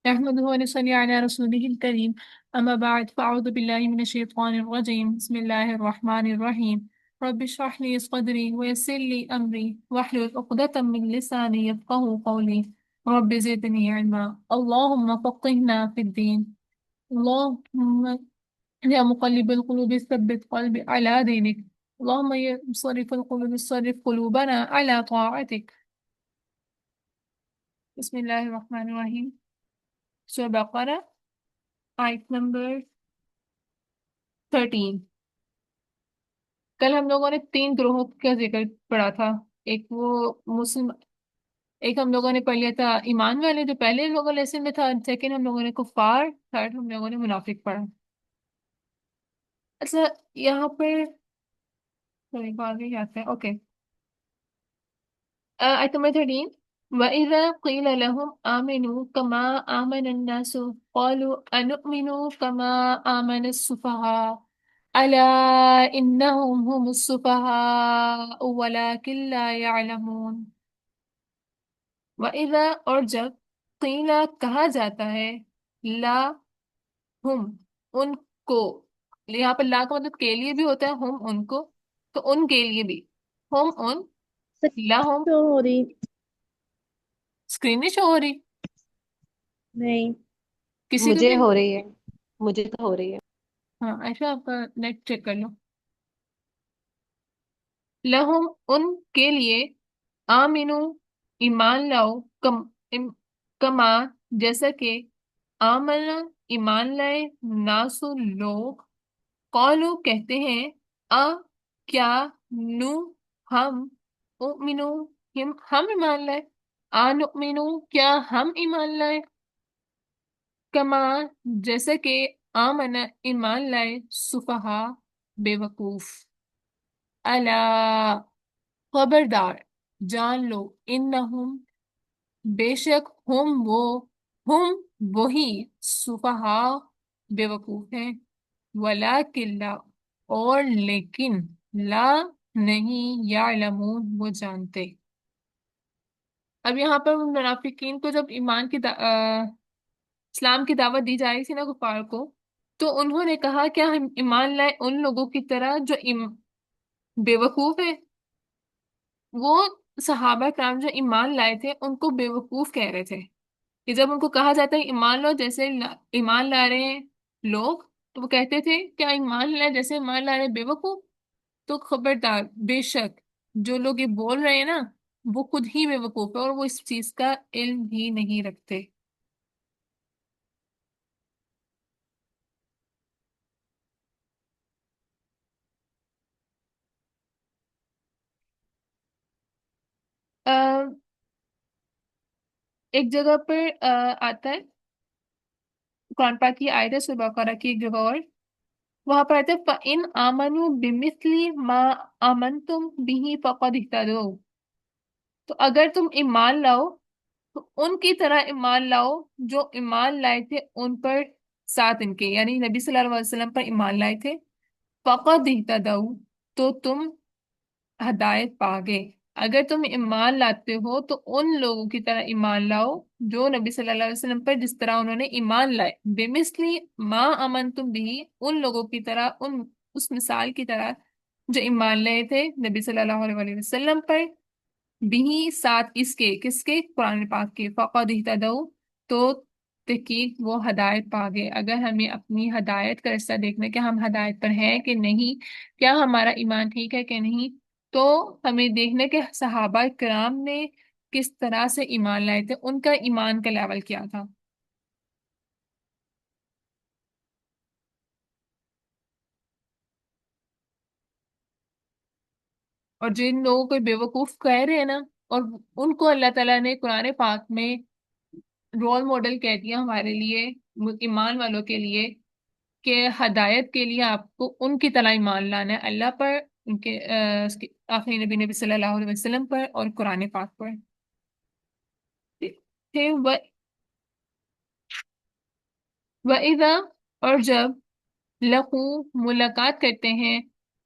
نحمده ونصلي على رسوله الكريم أما بعد فأعوذ بالله من الشيطان الرجيم بسم الله الرحمن الرحيم رب اشرح لي صدري ويسر لي أمري واحلل عقدة من لساني يفقهوا قولي رب زدني علما اللهم فقهنا في الدين اللهم يا مقلب القلوب ثبت قلبي على دينك اللهم يا مصرف القلوب صرف قلوبنا على طاعتك بسم الله الرحمن الرحيم سورة بقرة آیت نمبر 13۔ کل ہم لوگوں نے تین گروہوں کا ذکر پڑھا تھا۔ ایک وہ مسلم، ایک ہم لوگوں نے پڑھ لیا تھا ایمان والے جو پہلے لوگوں لیسن میں تھا، سیکنڈ ہم لوگوں نے کفار، تھرڈ ہم لوگوں نے منافق پڑھا۔ اچھا یہاں پہ آگے جاتے ہیں، اوکے۔ آیت نمبر 13، وَإِذَا قِيلَ لَهُمْ آمِنُوا كَمَا آمَنَ النَّاسُ قَالُوا أَنُؤْمِنُ كَمَا آمَنَ السُّفَهَاءُ أَلَا إِنَّهُمْ هُمُ السُّفَهَاءُ وَلَكِنْ لَا يَعْلَمُونَ۔ وَإِذَا اور جب قِيلَ کہا جاتا ہے، لا ہم ان کو، یہاں پر لا کا مطلب کے لیے بھی ہوتا ہے، ہم ان کو، تو ان کے لیے بھی، ہم ان، لا ہم، سوری اسکرین نہیں شو ہو رہی نہیں، کسی کو مجھے بھی؟ ہو رہی ہے، مجھے تو ہو رہی ہے۔ ہاں ایسا آپ کا نیٹ چیک کر لو۔ لہم ان کے لیے، آمینو ایمان لاؤ، کما جیسا کہ، آمنا ایمان لائے، ناسو لوگ، قولو کہتے ہیں، آ کیا، نو ہم، اؤمنو ہم ایمان لائے، آ نؤمنو کیا ہم ایمان لائے، کما جیسا کہ، آمنا ایمان لائے، سفہا بے وقوف، الا خبردار، جان لو، انہم بے شک، ہم وہی، سفہا بے وقوف ہیں، ولیکن لا اور لیکن، لا نہیں، یعلمون وہ جانتے۔ اب یہاں پر ان منافقین کو جب ایمان کی اسلام کی دعوت دی جا رہی تھی نا کفار کو، تو انہوں نے کہا کیا ہم ایمان لائے ان لوگوں کی طرح جو بے وقوف ہے؟ وہ صحابہ کرام جو ایمان لائے تھے ان کو بے وقوف کہہ رہے تھے کہ جب ان کو کہا جاتا ہے ایمان لو جیسے ایمان لا رہے ہیں لوگ، تو وہ کہتے تھے کیا ایمان لائے جیسے ایمان لا رہے ہیں بے وقوف؟ تو خبردار، بے شک جو لوگ یہ بول رہے ہیں نا وہ خود ہی بے وقوف ہے اور وہ اس چیز کا علم ہی نہیں رکھتے۔ ایک جگہ پر آتا ہے، قرآن پاک کی آیت ہے سورہ بقرہ کی ایک جگہ اور، وہاں پر آتا ہے فَإِنْ آمَنُوا بِمِثْلِ مَا آمَنْتُمْ بِهِ فَقَدِ اهْتَدَوْا، تو اگر تم ایمان لاؤ تو ان کی طرح ایمان لاؤ جو ایمان لائے تھے ان پر، ساتھ ان کے یعنی نبی صلی اللہ علیہ وسلم پر ایمان لائے تھے، فَقَدِ اهْتَدَوْا تو تم ہدایت پا گئے۔ اگر تم ایمان لاتے ہو تو ان لوگوں کی طرح ایمان لاؤ جو نبی صلی اللہ علیہ وسلم پر جس طرح انہوں نے ایمان لائے، بمثلی ما آمنتم بھی، ان لوگوں کی طرح، اس مثال کی طرح جو ایمان لائے تھے نبی صلی اللہ علیہ وسلم پر، بھی ساتھ اس کے، کس کے؟ قرآن پاک کے، فقد اہتدوا تو تحقیق وہ ہدایت پا گئے۔ اگر ہمیں اپنی ہدایت کا رستہ دیکھنا کہ ہم ہدایت پر ہیں کہ نہیں، کیا ہمارا ایمان ٹھیک ہے کہ نہیں، تو ہمیں دیکھنا کہ صحابہ کرام نے کس طرح سے ایمان لائے تھے، ان کا ایمان کا لیول کیا تھا۔ اور جن لوگوں کو بے وقوف کہہ رہے ہیں نا، اور ان کو اللہ تعالیٰ نے قرآن پاک میں رول ماڈل کہہ دیا ہمارے لیے، ایمان والوں کے لیے، کہ ہدایت کے لیے آپ کو ان کی طرح ایمان لانا ہے اللہ پر، ان کے اس کے آخری نبی نبی صلی اللہ علیہ وسلم پر اور قرآن پاک پر۔ تھے وَإِذَا اور جب، لقو ملاقات کرتے ہیں،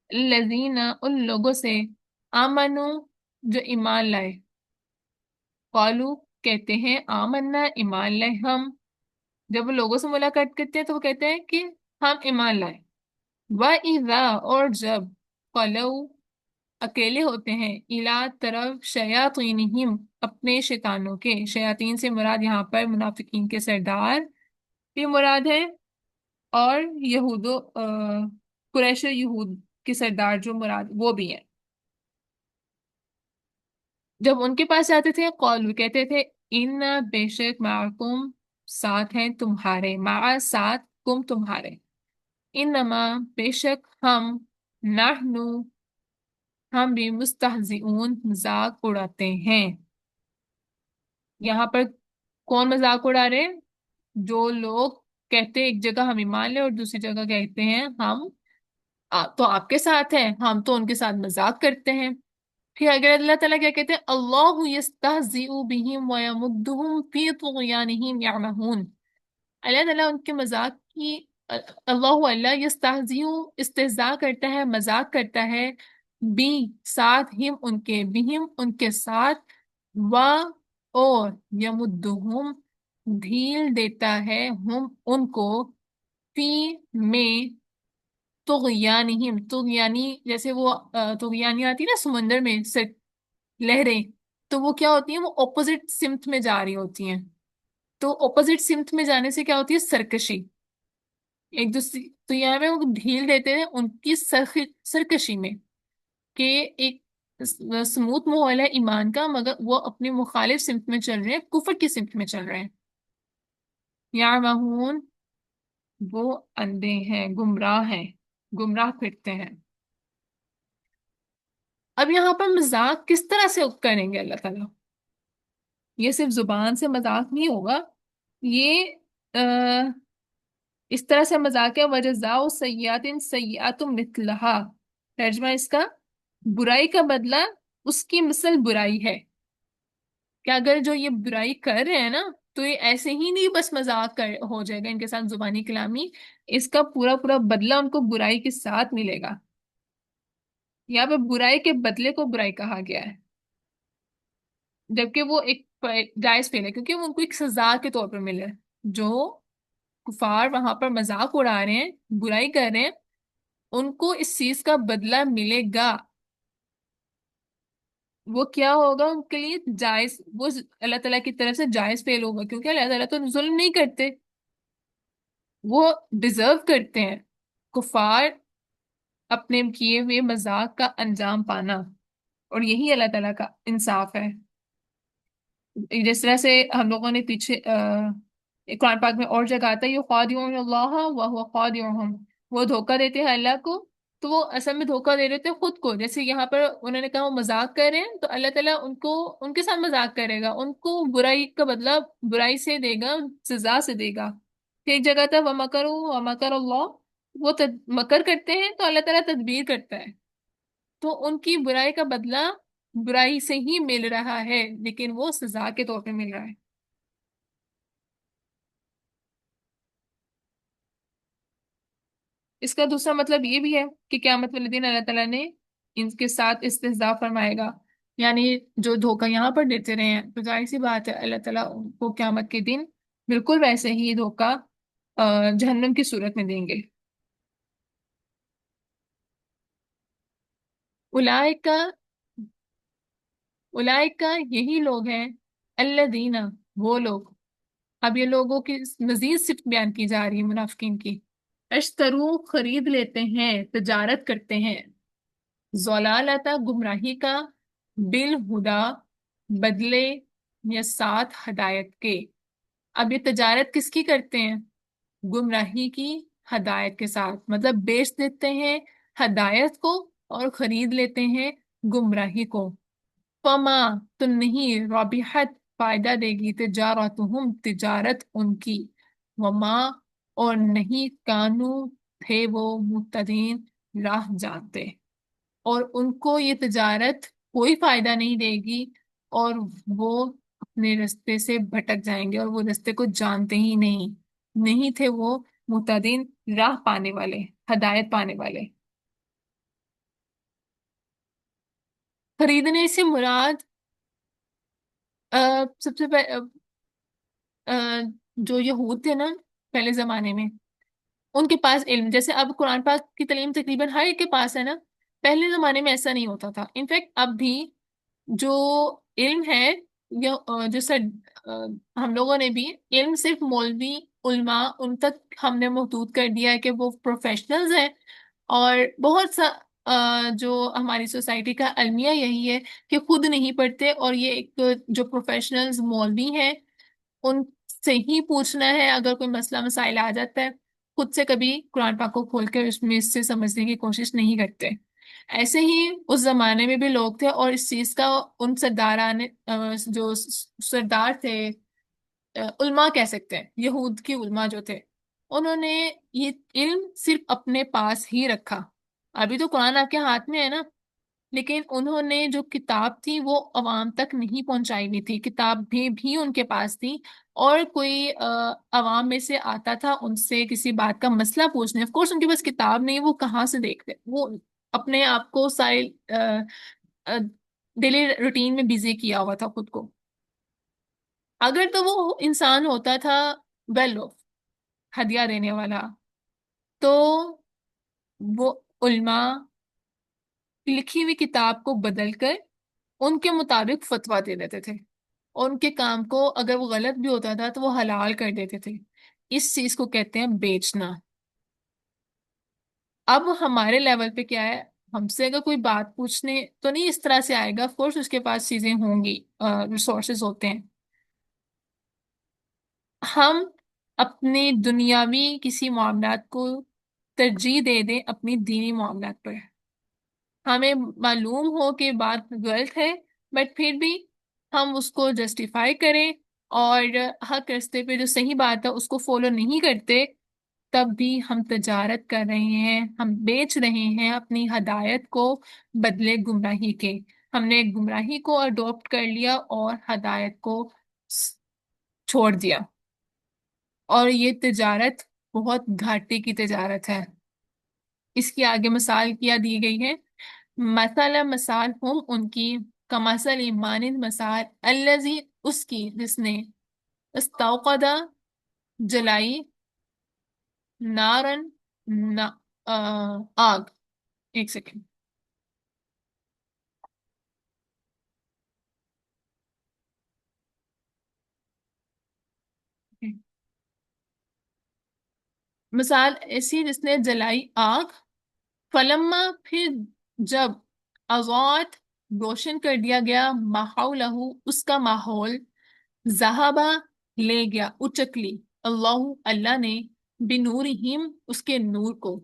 الذین ان لوگوں سے، آمنو جو ایمان لائے، قالو کہتے ہیں، آمنا ایمان لائے ہم، جب وہ لوگوں سے ملاقات کرتے ہیں تو وہ کہتے ہیں کہ ہم ایمان لائے. وَإِذَا اور جب قَلَوْا اکیلے ہوتے ہیں الا طرف شیاطینہم اپنے شیطانوں کے. شیاطین سے مراد یہاں پر منافقین کے سردار بھی مراد ہے، اور قریش یہود کے سردار جو مراد وہ بھی ہیں. جب ان کے پاس جاتے تھے قول کہتے تھے ان بے شک معکم ساتھ ہیں تمہارے، مع ساتھ کم تمہارے، انما بے شک ہم بھی مستہزئون مذاق اڑاتے ہیں. یہاں پر کون مذاق اڑا رہے ہیں؟ جو لوگ کہتے ہیں ایک جگہ ہم ایمان لے اور دوسری جگہ کہتے ہیں ہم تو آپ کے ساتھ ہیں، ہم تو ان کے ساتھ مذاق کرتے ہیں. پھر اگر اللہ تعالیٰ کیا کہتے ہیں اللہ یستہزئ بہم ویمدہم فی طغیانہم یعمہون. اللہ تعالیٰ ان کے مذاق کی اللہ یستہزئ استہزاء کرتا ہے، مذاق کرتا ہے، بی ساتھ ہم ان کے، بہم ان کے ساتھ، و اور یمدہم ڈھیل دیتا ہے ہم ان کو، فی میں طغیانہم طغیانی جیسے وہ طغیانی آتی ہے نا سمندر میں لہریں، تو وہ کیا ہوتی ہیں وہ اپوزٹ سمت میں جا رہی ہوتی ہیں. تو اپوزٹ سمت میں جانے سے کیا ہوتی ہے سرکشی ایک دوسری. تو یہاں پہ وہ ڈھیل دیتے ہیں ان کی سرکشی میں کہ ایک سموتھ ماحول ہے ایمان کا مگر وہ اپنی مخالف سمت میں چل رہے ہیں، کفر کی سمت میں چل رہے ہیں. یعمہون وہ اندھے ہیں، گمراہ ہیں، گمراہ پھرتے ہیں. اب یہاں پر مذاق کس طرح سے کریں گے اللہ تعالیٰ؟ یہ صرف زبان سے مذاق نہیں ہوگا، یہ اس طرح سے مذاق ہے. وجزاء سیئات سیئات مثلہا، ترجمہ اس کا برائی کا بدلہ اس کی مثل برائی ہے. کہ اگر جو یہ برائی کر رہے ہیں نا تو یہ ایسے ہی نہیں بس مذاق ہو جائے گا ان کے ساتھ زبانی کلامی، اس کا پورا پورا بدلہ ان کو برائی کے ساتھ ملے گا. یہاں پہ برائی کے بدلے کو برائی کہا گیا ہے، جبکہ وہ ایک جائز فعل ہے کیونکہ وہ ان کو ایک سزا کے طور پر ملے. جو کفار وہاں پر مذاق اڑا رہے ہیں، برائی کر رہے ہیں، ان کو اس چیز کا بدلہ ملے گا. وہ کیا ہوگا ان کے لیے جائز، وہ اللہ تعالیٰ کی طرف سے جائز فعل ہوگا کیونکہ اللہ تعالیٰ تو ظلم نہیں کرتے، وہ ڈیزرو کرتے ہیں کفار اپنے کیے ہوئے مذاق کا انجام پانا، اور یہی اللہ تعالیٰ کا انصاف ہے. جس طرح سے ہم لوگوں نے پیچھے قرآن پاک میں اور جگہ آتا ہے یخادعون اللہ وہو خادعهم، وہ دھوکہ دیتے ہیں اللہ کو تو وہ اصل میں دھوکہ دے رہے تھے خود کو. جیسے یہاں پر انہوں نے کہا وہ مذاق کر رہے ہیں تو اللہ تعالیٰ ان کے ساتھ مذاق کرے گا، ان کو برائی کا بدلہ برائی سے دے گا، سزا سے دے گا. پھر ایک جگہ تھا وَمَكَرُوا وَمَكَرَ اللَّهُ، وہ مکر کرتے ہیں تو اللہ تعالیٰ تدبیر کرتا ہے. تو ان کی برائی کا بدلہ برائی سے ہی مل رہا ہے لیکن وہ سزا کے طور پہ مل رہا ہے. اس کا دوسرا مطلب یہ بھی ہے کہ قیامت والے دن اللہ تعالیٰ نے ان کے ساتھ استہزاء فرمائے گا. یعنی جو دھوکہ یہاں پر دیتے رہے ہیں تو ظاہر سی بات ہے اللہ تعالیٰ ان کو قیامت کے دن بالکل ویسے ہی دھوکہ جہنم کی صورت میں دیں گے. اولئک اولئک یہی لوگ ہیں، الذین وہ لوگ. اب یہ لوگوں کی مزید صفت بیان کی جا رہی ہے منافقین کی. اشترو خرید لیتے ہیں، تجارت کرتے ہیں، ضلالتا گمراہی کا، بالہدا بدلے یا ساتھ ہدایت کے. اب یہ تجارت کس کی کرتے ہیں؟ گمراہی کی ہدایت کے ساتھ، مطلب بیچ دیتے ہیں ہدایت کو اور خرید لیتے ہیں گمراہی کو. فما تو نہیں رابحت فائدہ دے گی تجارتہم تجارت ان کی، وما اور نہیں کانو تھے وہ متدین راہ جانتے، اور ان کو یہ تجارت کوئی فائدہ نہیں دے گی اور وہ اپنے رستے سے بھٹک جائیں گے اور وہ رستے کو جانتے ہی نہیں، نہیں تھے وہ متدین راہ پانے والے، ہدایت پانے والے. خریدنے سے مراد سب سے جو یہود تھے نا پہلے زمانے میں، ان کے پاس علم، جیسے اب قرآن پاک کی تعلیم تقریباً ہر ایک کے پاس ہے نا، پہلے زمانے میں ایسا نہیں ہوتا تھا. انفیکٹ اب بھی جو علم ہے، یا جو ہم لوگوں نے بھی علم صرف مولوی علماء ان تک ہم نے محدود کر دیا ہے کہ وہ پروفیشنلز ہیں. اور بہت سا جو ہماری سوسائٹی کا المیہ یہی ہے کہ خود نہیں پڑھتے، اور یہ ایک جو پروفیشنلز مولوی ہیں ان سے ہی پوچھنا ہے اگر کوئی مسئلہ مسائل آ جاتا ہے. خود سے کبھی قرآن پاک کو کھول کے اس میں اس سے سمجھنے کی کوشش نہیں کرتے. ایسے ہی اس زمانے میں بھی لوگ تھے، اور اس چیز کا ان سرداران جو سردار تھے، علماء کہہ سکتے ہیں، یہود کی علماء جو تھے، انہوں نے یہ علم صرف اپنے پاس ہی رکھا. ابھی تو قرآن آپ کے ہاتھ میں ہے نا، لیکن انہوں نے جو کتاب تھی وہ عوام تک نہیں پہنچائی ہوئی تھی. کتاب بھی ان کے پاس تھی، اور کوئی عوام میں سے آتا تھا ان سے کسی بات کا مسئلہ پوچھنے، آف کورس ان کے پاس کتاب نہیں، وہ کہاں سے دیکھتے، وہ اپنے آپ کو سارے ڈیلی روٹین میں بزی کیا ہوا تھا خود کو. اگر تو وہ انسان ہوتا تھا ویل آف، ہدیہ دینے والا، تو وہ علماء لکھی ہوئی کتاب کو بدل کر ان کے مطابق فتویٰ دے دیتے تھے، اور ان کے کام کو اگر وہ غلط بھی ہوتا تھا تو وہ حلال کر دیتے تھے. اس چیز کو کہتے ہیں بیچنا. اب ہمارے لیول پہ کیا ہے، ہم سے اگر کوئی بات پوچھنے تو نہیں اس طرح سے آئے گا، آف کورس اس کے پاس چیزیں ہوں گی، ریسورسز ہوتے ہیں. ہم اپنے دنیاوی کسی معاملات کو ترجیح دے دیں اپنی دینی معاملات پر. ہمیں معلوم ہو کہ بات غلط ہے، بٹ پھر بھی ہم اس کو جسٹیفائی کریں، اور حق رستے پہ جو صحیح بات ہے اس کو فالو نہیں کرتے، تب بھی ہم تجارت کر رہے ہیں، ہم بیچ رہے ہیں اپنی ہدایت کو بدلے گمراہی کے. ہم نے گمراہی کو اڈاپٹ کر لیا اور ہدایت کو س- چھوڑ دیا. اور یہ تجارت بہت گھاٹے کی تجارت ہے. اس کی آگے مثال کیا دی گئی ہے، مثلا مثال ہم ان کی کمثل ایمان مثال الذی، اس کی جس نے استوقدا جلائی، نارن، نا آگ. ایک سیکنڈ. مثال ایسی جس نے جلائی آگ، فلما، پھر جب، اضاءت، روشن کر دیا گیا، ماحولہ، اس کا ماحول، ذہبا، لے گیا، اچک لی، اللہ، اللہ نے، بنورہم، اس کے نور کو،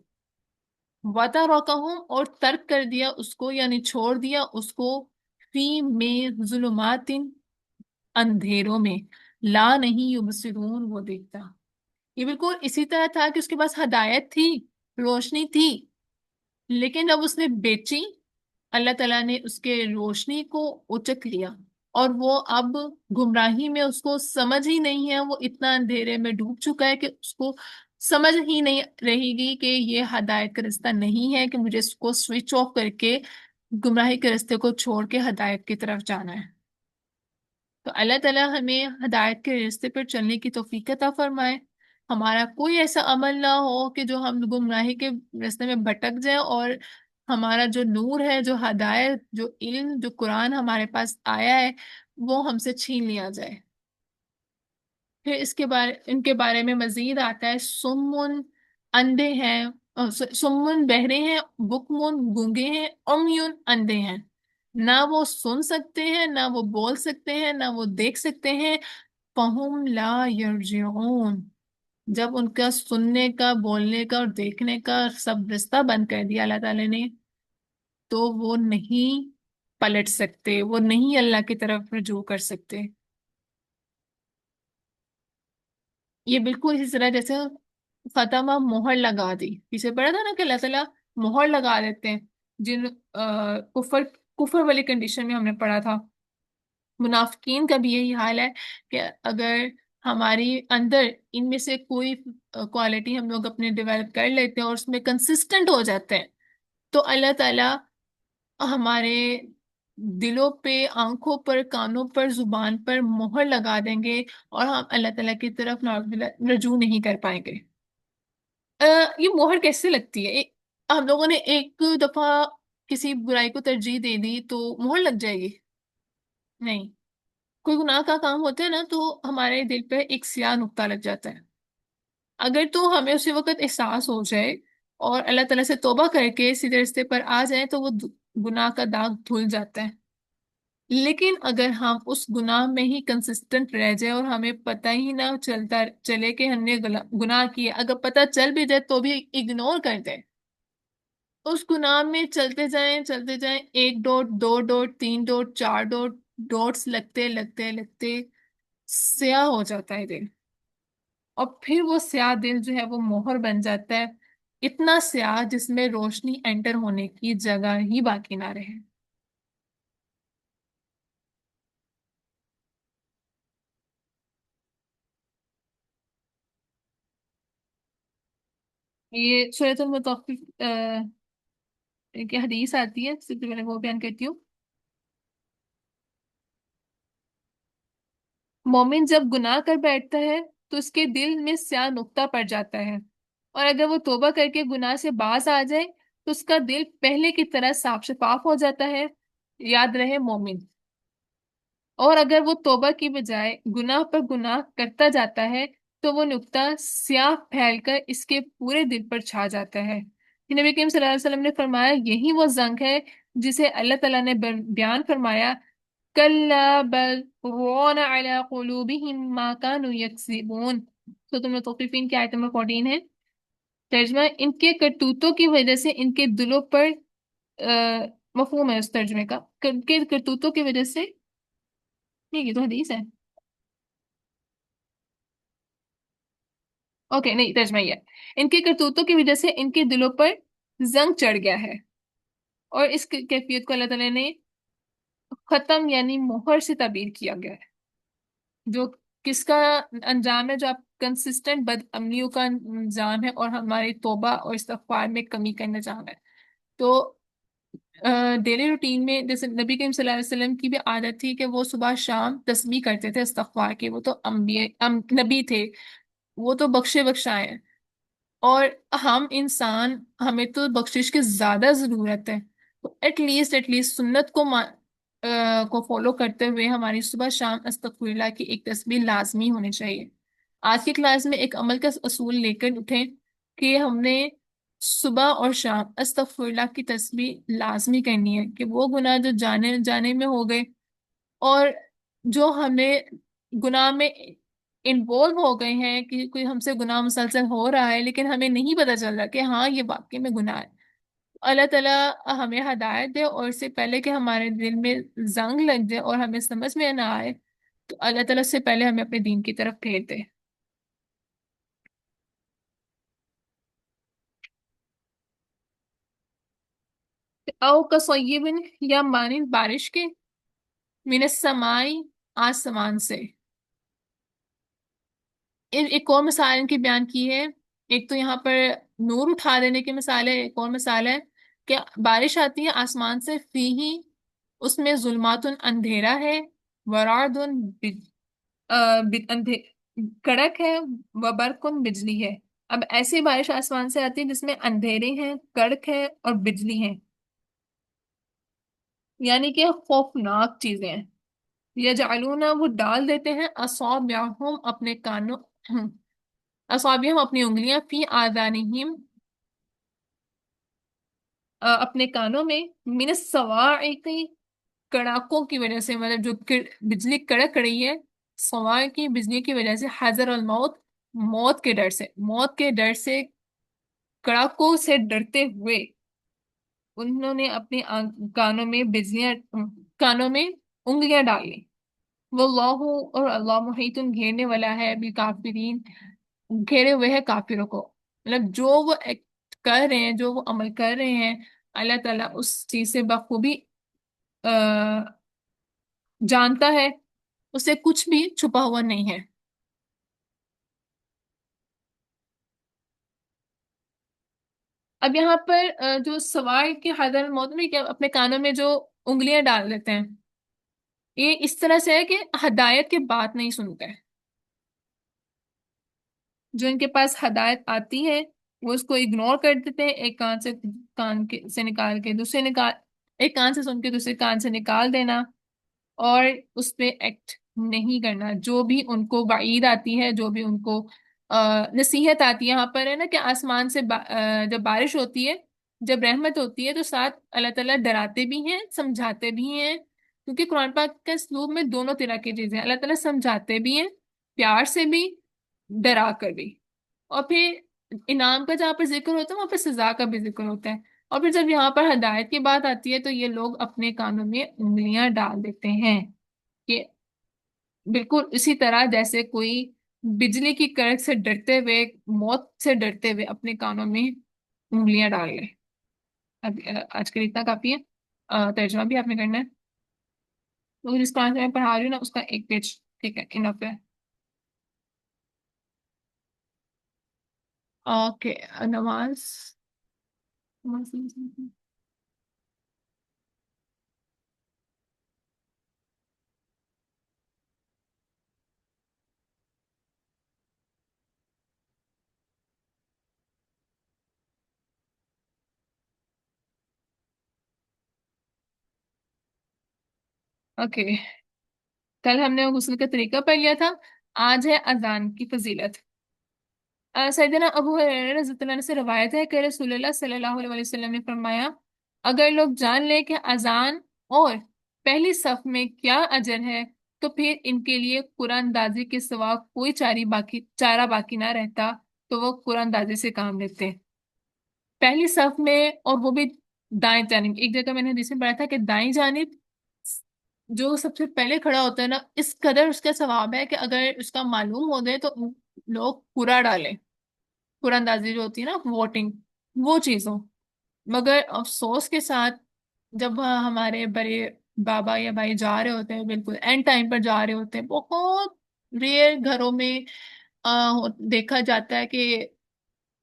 وترکہم، اور ترک کر دیا اس کو یعنی چھوڑ دیا اس کو، فی میں ظلمات، اندھیروں میں، لا نہیں یبصرون، وہ دیکھتا. یہ بالکل اسی طرح تھا کہ اس کے پاس ہدایت تھی، روشنی تھی، لیکن جب اس نے بیچی، اللہ تعالیٰ نے اس کے روشنی کو اچک لیا، اور وہ اب گمراہی میں، اس کو سمجھ ہی نہیں ہے، وہ اتنا اندھیرے میں ڈوب چکا ہے کہ اس کو سمجھ ہی نہیں رہے گی کہ یہ ہدایت کا رستہ نہیں ہے، کہ مجھے اس کو سوئچ آف کر کے گمراہی کے رستے کو چھوڑ کے ہدایت کی طرف جانا ہے. تو اللہ تعالیٰ ہمیں ہدایت کے راستے پر چلنے کی توفیق عطا فرمائے. ہمارا کوئی ایسا عمل نہ ہو کہ جو ہم گمراہی کے راستے میں بھٹک جائیں، اور ہمارا جو نور ہے، جو ہدایت، جو علم، جو قرآن ہمارے پاس آیا ہے، وہ ہم سے چھین لیا جائے. پھر اس کے بارے ان کے بارے میں مزید آتا ہے، سمن، اندھے ہیں، سمن بہرے ہیں، بکمن گونگے ہیں، عمیون اندھے ہیں. نہ وہ سن سکتے ہیں، نہ وہ بول سکتے ہیں، نہ وہ دیکھ سکتے ہیں. فہم لا یرجعون، جب ان کا سننے کا، بولنے کا اور دیکھنے کا سب رستہ بند کر دیا اللہ تعالی نے، تو وہ نہیں پلٹ سکتے، وہ نہیں اللہ کی طرف رجوع کر سکتے. یہ بالکل اسی طرح جیسے فتح مہر لگا دی، پیچھے پڑا تھا نا کہ اللہ تعالیٰ مہر لگا دیتے ہیں جن کفر کفر والی کنڈیشن میں ہم نے پڑھا تھا. منافقین کا بھی یہی حال ہے کہ اگر ہماری اندر ان میں سے کوئی کوالٹی ہم لوگ اپنے ڈیولپ کر لیتے ہیں اور اس میں کنسسٹنٹ ہو جاتے ہیں، تو اللہ تعالیٰ ہمارے دلوں پہ، آنکھوں پر، کانوں پر، زبان پر مہر لگا دیں گے اور ہم اللہ تعالیٰ کی طرف رجوع نہیں کر پائیں گے۔ یہ مہر کیسے لگتی ہے؟ ہم لوگوں نے ایک دفعہ کسی برائی کو ترجیح دے دی تو مہر لگ جائے گی؟ نہیں۔ کوئی گناہ کا کام ہوتا ہے نا تو ہمارے دل پہ ایک سیاہ نقطہ لگ جاتا ہے۔ اگر تو ہمیں اسی وقت احساس ہو جائے اور اللہ تعالیٰ سے توبہ کر کے سیدھے راستے پر آ جائیں تو وہ گناہ کا داغ دھل جاتا ہے۔ لیکن اگر ہم اس گناہ میں ہی کنسسٹنٹ رہ جائے اور ہمیں پتہ ہی نہ چلتا چلے کہ ہم نے گناہ کیا، اگر پتہ چل بھی جائے تو بھی اگنور کر دیں، اس گناہ میں چلتے جائیں، ایک ڈوٹ، دو ڈوٹ، تین ڈوٹ، چار ڈوٹ، ڈوٹس لگتے لگتے لگتے سیاہ ہو جاتا ہے دل، اور پھر وہ سیاہ دل جو ہے وہ مہر بن جاتا ہے، اتنا سیاہ جس میں روشنی انٹر ہونے کی جگہ ہی باقی نہ رہے۔ یہ سورۃ المطفف کی حدیث آتی ہے، سب سے پہلے وہ بیان کرتی ہوں۔ مومن جب گناہ کر بیٹھتا ہے تو اس کے دل میں سیاہ نقطہ پڑ جاتا ہے، اور اگر وہ توبہ کر کے گناہ سے باز آ جائے تو اس کا دل پہلے کی طرح صاف شفاف ہو جاتا ہے۔ یاد رہے مومن، اور اگر وہ توبہ کی بجائے گناہ پر گناہ کرتا جاتا ہے تو وہ نقطہ سیاہ پھیل کر اس کے پورے دل پر چھا جاتا ہے۔ نبی کریم صلی اللہ علیہ وسلم نے فرمایا یہی وہ زنگ ہے جسے اللہ تعالیٰ نے بیان فرمایا کَلَّا بَلْ رَانَ عَلَىٰ قُلُوبِهِمْ مَا كَانُوا يَكْسِبُونَ۔ سورۃ المطففین کی آیت نمبر 14 ہے۔ ترجمہ، ان کے کرتوتوں کی وجہ سے ان کے دلوں پر مفہوم ہے اس ترجمے کا، ان کے کرتوتوں کی وجہ سے، نہیں یہ تو حدیث ہے، اوکے نہیں ترجمہ یہ ہے، ان کے کرتوتوں کی وجہ سے ان کے دلوں پر زنگ چڑھ گیا ہے، اور اس کیفیت کو اللہ تعالیٰ نے ختم یعنی مہر سے تعبیر کیا گیا ہے، جو کس کا انجام ہے؟ جو آپ کنسسٹنٹ بد عملیوں کا انجام ہے اور ہماری توبہ اور استغفار میں کمی کا انجام ہے۔ تو ڈیلی روٹین میں جیسے نبی کریم صلی اللہ علیہ وسلم کی بھی عادت تھی کہ وہ صبح شام تسبیح کرتے تھے استغفار کی، وہ تو نبی تھے، وہ تو بخشے بخشائے ہیں، اور ہم انسان، ہمیں تو بخشش کی زیادہ ضرورت ہے، تو ایٹ لیسٹ سنت کو فالو کرتے ہوئے ہماری صبح شام استغفر اللہ کی ایک تسبیح لازمی ہونی چاہیے۔ آج کی کلاس میں ایک عمل کا اصول لے کر اٹھیں کہ ہم نے صبح اور شام استغفر اللہ کی تسبیح لازمی کرنی ہے، کہ وہ گناہ جو جانے جانے میں ہو گئے اور جو ہمیں گناہ میں انوالو ہو گئے ہیں، کہ کوئی ہم سے گناہ مسلسل ہو رہا ہے لیکن ہمیں نہیں پتہ چل رہا کہ ہاں یہ واقعی میں گناہ ہے، اللہ تعالیٰ ہمیں ہدایت دے، اور اس سے پہلے کہ ہمارے دل میں زنگ لگ جائے اور ہمیں سمجھ میں نہ آئے تو اللہ تعالیٰ سے پہلے ہمیں اپنے دین کی طرف پھیر دے۔ او کصیب، یا مانند بارش کے، من السمائی، آسمان سے۔ ایک اور مثال ان کی بیان کی ہے، ایک تو یہاں پر نور اٹھا دینے کی مثال ہے، ایک اور مثال ہے کہ بارش آتی ہے آسمان سے، فیہی، اس میں ظلمات، اندھیرا ہے، ورعد، کڑک ہے، وبرق، بجلی ہے۔ اب ایسی بارش آسمان سے آتی ہے جس میں اندھیرے ہیں، کڑک ہے اور بجلی ہے، یعنی کہ خوفناک چیزیں ہیں۔ یجعلون، وہ ڈال دیتے ہیں، اصابعہم، اپنے کانوں، اصابعہم، اپنی انگلیاں، فی آذانہم، اپنے کانوں میں، من الصواعق، کڑاکوں کی وجہ سے، مطلب جو بجلی کڑک رہی ہے، سوائے کی بجلی کی وجہ سے، حذر الموت، موت کے ڈر سے، موت کے ڈر سے، کڑاکوں سے ڈرتے ہوئے انہوں نے اپنے کانوں میں کانوں میں انگلیاں ڈالی۔ واللہ، اور اللہ محیط، گھیرنے والا ہے، بالکافرین، گھیرے ہوئے ہے کافروں کو، مطلب جو وہ کر رہے ہیں، جو وہ عمل کر رہے ہیں، اللہ تعالیٰ اس چیز سے بخوبی جانتا ہے، اسے کچھ بھی چھپا ہوا نہیں ہے۔ اب یہاں پر جو سوائے کے حیدر الموت میں، کہ اپنے کانوں میں جو انگلیاں ڈال دیتے ہیں. یہ اس طرح سے ہے کہ ہدایت کی بات نہیں سنتے. جو ان کے پاس ہدایت آتی ہے وہ اس کو اگنور کر دیتے ہیں. ایک کان سے سے نکال کے دوسرے نکال، ایک کان سے سن کے دوسرے کان سے نکال دینا، اور اس پہ ایکٹ نہیں کرنا. جو بھی ان کو وعید آتی ہے، جو بھی ان کو نصیحت آتی ہے. یہاں پر ہے نا کہ آسمان سے جب بارش ہوتی ہے، جب رحمت ہوتی ہے، تو ساتھ اللہ تعالیٰ ڈراتے بھی ہیں سمجھاتے بھی ہیں. کیونکہ قرآن پاک کے اسلوب میں دونوں طرح کی چیزیں ہیں. اللہ تعالیٰ سمجھاتے بھی ہیں پیار سے بھی، ڈرا کر بھی. اور پھر انعام کا جہاں پر ذکر ہوتا ہے وہاں پہ سزا کا بھی ذکر ہوتا ہے. اور پھر جب یہاں پر ہدایت کی بات آتی ہے تو یہ لوگ اپنے کانوں میں انگلیاں ڈال دیتے ہیں. کہ بالکل اسی طرح جیسے کوئی بجلی کی کڑک سے ڈرتے ہوئے، موت سے ڈرتے ہوئے اپنے کانوں میں انگلیاں ڈال لے. اب آج کے لیے اتنا کافی ہے. ترجمہ بھی آپ نے کرنا ہے. تو جس قرآن سے میں پڑھا رہی ہوں نا اس کا ایک پیج ٹھیک ہے انف ہے. اوکے. نماز. اوکے. کل ہم نے غسل کا طریقہ پڑھ لیا تھا. آج ہے اذان کی فضیلت. سیدنا ابو ہریرہ رضی اللہ عنہ سے روایت ہے کہ رسول اللہ صلی اللہ علیہ وسلم نے فرمایا، اگر لوگ جان لے کہ اذان اور پہلی صف میں کیا اجر ہے تو پھر ان کے لیے قرآن دازی کے سوا کوئی چارہ باقی نہ رہتا تو وہ قرآن دازی سے کام لیتے. پہلی صف میں، اور وہ بھی دائیں جانب. ایک جگہ میں نے حدیث میں پڑھا تھا کہ دائیں جانب جو سب سے پہلے کھڑا ہوتا ہے نا، اس قدر اس کا ثواب ہے کہ اگر اس کا معلوم ہو گئے تو لوگ پورا ڈالیں. پورا اندازی جو ہوتی ہے نا ووٹنگ، وہ چیزوں. مگر افسوس کے ساتھ جب ہمارے بڑے بابا یا بھائی جا رہے ہوتے ہیں، بالکل اینڈ ٹائم پر جا رہے ہوتے ہیں، بہت ریئر گھروں میں دیکھا جاتا ہے کہ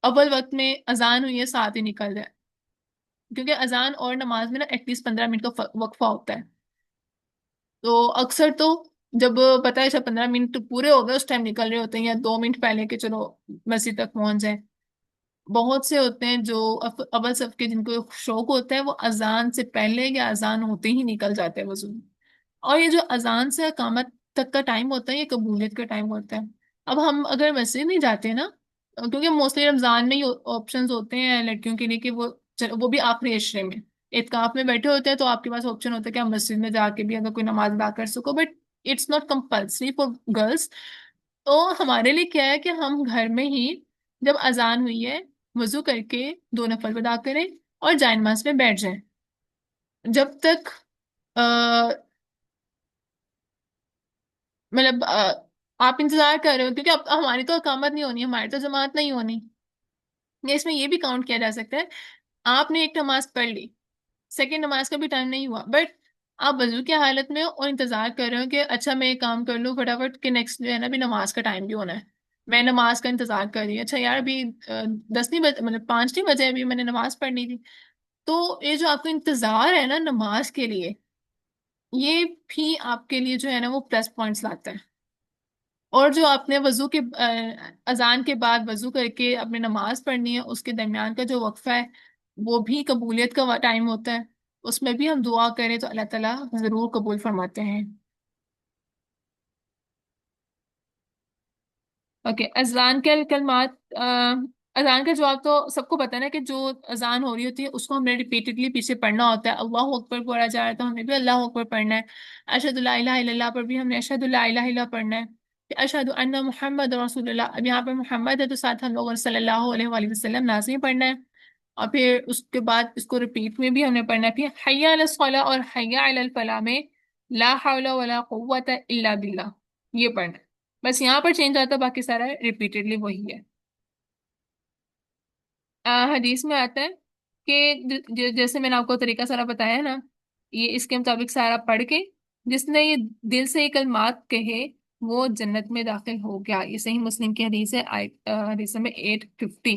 اول وقت میں اذان ہوئی ہے ساتھ ہی نکل جائے. کیونکہ اذان اور نماز میں نا ایٹ لیسٹ 15 منٹ کا وقفہ ہوتا ہے. تو اکثر تو جب پتہ ہے 15 منٹ پورے ہو گئے اس ٹائم نکل رہے ہوتے ہیں، یا 2 منٹ پہلے کہ چلو مسجد تک پہنچ جائیں. بہت سے ہوتے ہیں جو اول صف کے جن کو شوق ہوتا ہے وہ اذان سے پہلے یا اذان ہوتے ہی نکل جاتے ہیں وضو. اور یہ جو اذان سے اقامت تک کا ٹائم ہوتا ہے یہ قبولیت کا ٹائم ہوتا ہے. اب ہم اگر مسجد نہیں جاتے نا، کیونکہ موسٹلی رمضان میں ہی آپشنز ہوتے ہیں لڑکیوں کے لیے کہ وہ بھی آخری عشرے میں اعتکاف میں بیٹھے ہوتے ہیں، تو آپ کے پاس آپشن ہوتا ہے کہ آپ مسجد میں جا کے بھی اگر کوئی نماز ادا کر سکو. But it's not compulsory for girls. تو ہمارے لیے کیا ہے کہ ہم گھر میں ہی جب اذان ہوئی ہے وضو کر کے 2 نفل ادا کریں اور جائے نماز میں بیٹھ جائیں. جب تک مطلب آپ انتظار کر رہے ہو، کیونکہ اب ہماری تو اقامت نہیں ہونی، ہماری تو جماعت نہیں ہونی. یا اس میں یہ بھی کاؤنٹ کیا جا سکتا ہے، آپ نے ایک نماز پڑھ لی، سیکنڈ نماز کا بھی ٹائم نہیں ہوا، بٹ آپ وضو کی حالت میں ہو اور انتظار کر رہے ہو کہ اچھا میں ایک کام کر لوں فٹافٹ کہ نیکسٹ جو ہے نا بھی نماز کا ٹائم بھی ہونا ہے. میں نماز کا انتظار کر رہی ہوں، اچھا یار ابھی 10 نہیں بجے، مطلب 5 نہیں بجے، ابھی میں نے نماز پڑھنی تھی. تو یہ جو آپ کو انتظار ہے نا نماز کے لیے، یہ بھی آپ کے لیے جو ہے نا وہ پلس پوائنٹس لاتا ہے. اور جو آپ نے وضو کے اذان کے بعد وضو کر کے اپنے نماز پڑھنی ہے، اس کے درمیان کا جو وقفہ ہے وہ بھی قبولیت کا ٹائم ہوتا ہے. اس میں بھی ہم دعا کریں تو اللہ تعالیٰ ضرور قبول فرماتے ہیں. اوکے. اذان کے کلمات. اذان کا جواب تو سب کو پتا ہے نا کہ جو اذان ہو رہی ہوتی ہے اس کو ہم نے ریپیٹڈلی پیچھے پڑھنا ہوتا ہے. اللہ اکبر پڑھا جا رہا ہے تو ہمیں بھی اللہ اکبر پڑھنا ہے. اشہد لا الہ الا اللہ پر بھی ہم نے اشہد لا الہ الا اللہ پڑھنا ہے. پھر اشہد ان محمد رسول اللہ، اب یہاں پر محمد ہے تو ساتھ ہم لوگوں نے صلی اللہ علیہ وآلہ وسلم لازمی پڑھنا ہے. اور پھر اس کے بعد اس کو ریپیٹ میں بھی ہم نے پڑھنا ہے. پھر حی علی الصلاۃ اور حی علی الفلاح میں لا حول ولا قوت الا باللہ یہ پڑھنا ہے. بس یہاں پر چینج آتا ہے، باقی سارا ریپیٹڈلی وہی ہے. حدیث میں آتا ہے کہ جیسے میں نے آپ کو طریقہ سارا بتایا ہے نا، یہ اس کے مطابق سارا پڑھ کے جس نے یہ دل سے یہ کلمات کہے وہ جنت میں داخل ہو گیا. یہ صحیح مسلم کی حدیث ہے، حدیث میں 850.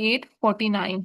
849।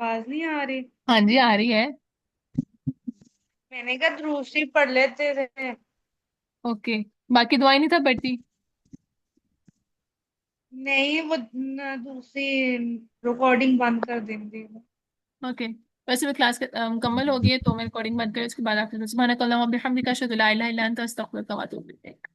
آواز نہیں آ رہی؟ ہاں جی آ رہی ہے. میں نے کہا دوسری پڑھ لیتے تھے. اوکے. باقی دعائیں نہیں تھا پڑھتی؟ نہیں وہ دوسری ریکارڈنگ بند کر دیں گے. اوکے. ویسے میں کلاس مکمل ہو گئی ہے تو میں ریکارڈنگ بند کریں اس کے بعد آپ سبحانک اللہم و بحمدک اشہد ان لا الہ الا انت استغفرک و اتوب الیک.